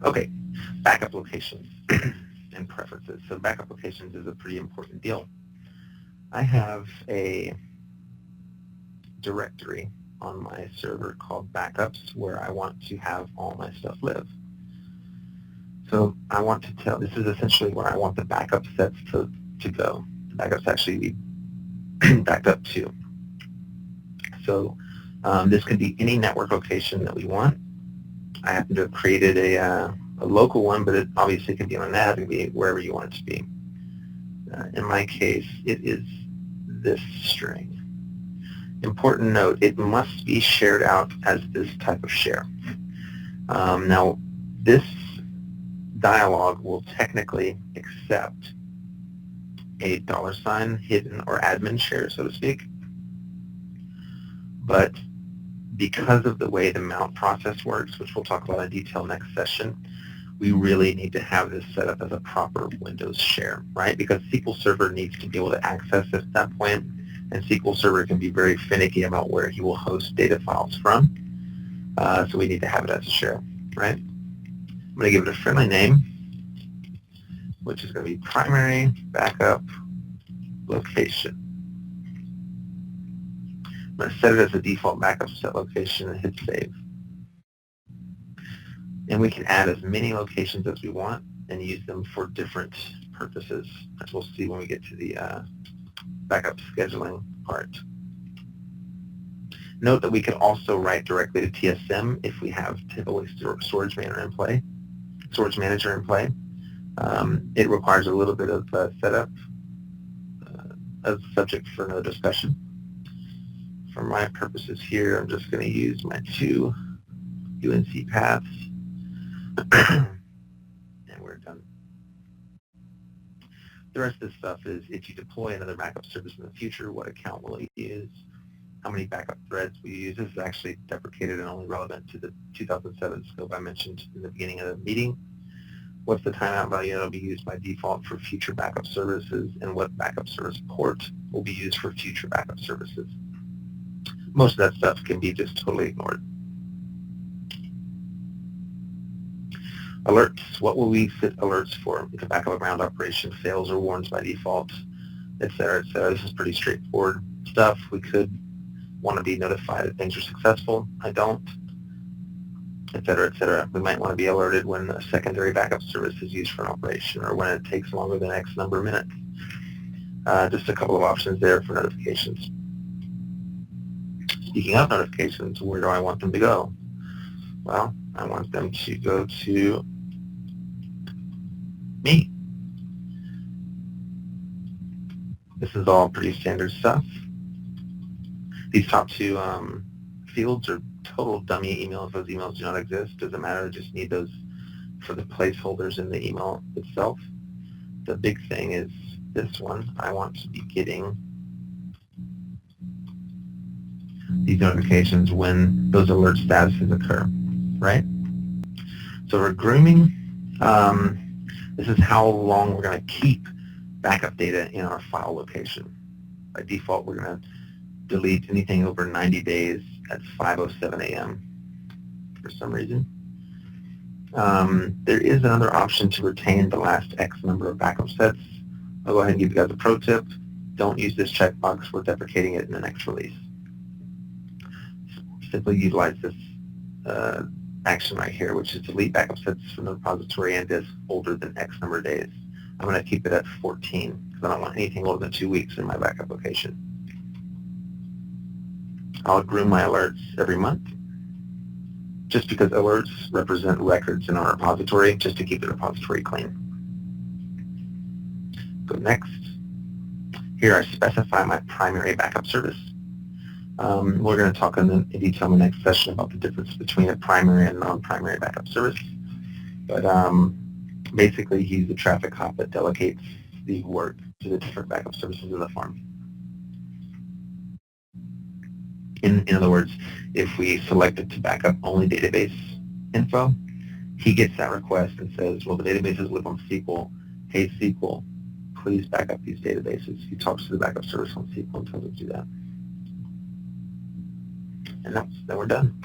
Okay, backup locations and preferences. So backup locations is a pretty important deal. I have a directory on my server called backups where I want to have all my stuff live. So I want to tell, this is essentially where I want the backup sets to go. The backups actually be backed up to. So this could be any network location that we want. I happen to have created a local one, but it obviously can be on a NAV, it can be wherever you want it to be. In my case, it is this string. Important note, it must be shared out as this type of share. Now, this dialog will technically accept a $ hidden or admin share, so to speak. But because of the way the mount process works, which we'll talk about in detail next session, we really need to have this set up as a proper Windows share, right? Because SQL Server needs to be able to access it at that point, and SQL Server can be very finicky about where he will host data files from. So we need to have it as a share, right? I'm going to give it a friendly name, which is going to be primary backup location. I'm going to set it as a default backup set location and hit save. And we can add as many locations as we want and use them for different purposes, as we'll see when we get to the backup scheduling part. Note that we can also write directly to TSM if we have typically storage manager in play. It requires a little bit of setup as a subject for another discussion. For my purposes here, I'm just going to use my 2 UNC paths, and we're done. The rest of this stuff is if you deploy another backup service in the future, what account will you use, how many backup threads we use. This is actually deprecated and only relevant to the 2007 scope I mentioned in the beginning of the meeting. What's the timeout value that will be used by default for future backup services, and what backup service port will be used for future backup services. Most of that stuff can be just totally ignored. Alerts. What will we set alerts for if a backup ground operation fails or warns by default, etc., etc. This is pretty straightforward stuff. We could want to be notified that things are successful. I don't, etc., etc. We might want to be alerted when a secondary backup service is used for an operation, or when it takes longer than X number of minutes. Just a couple of options there for notifications. Speaking of notifications, where do I want them to go? Well, I want them to go to me. This is all pretty standard stuff. These top 2 fields are total dummy emails. Those emails do not exist. Doesn't matter. I just need those for the placeholders in the email itself. The big thing is this one. I want to be getting these notifications when those alert statuses occur, right? So we're grooming. This is how long we're going to keep backup data in our file location. By default, we're going to delete anything over 90 days at 5:07 a.m. for some reason. There is another option to retain the last X number of backup sets. I'll go ahead and give you guys a pro tip. Don't use this checkbox. We're deprecating it in the next release. Simply utilize this action right here, which is delete backup sets from the repository and disk older than X number of days. I'm going to keep it at 14 because I don't want anything older than 2 weeks in my backup location. I'll groom my alerts every month, just because alerts represent records in our repository, just to keep the repository clean. Go next. Here I specify my primary backup service. We're going to talk in detail in the next session about the difference between a primary and non-primary backup service. But basically, he's the traffic cop that delegates the work to the different backup services in the farm. In other words, if we selected to backup only database info, he gets that request and says, well, the databases live on SQL. Hey, SQL, please back up these databases. He talks to the backup service on SQL and tells it to do that. And then we're done.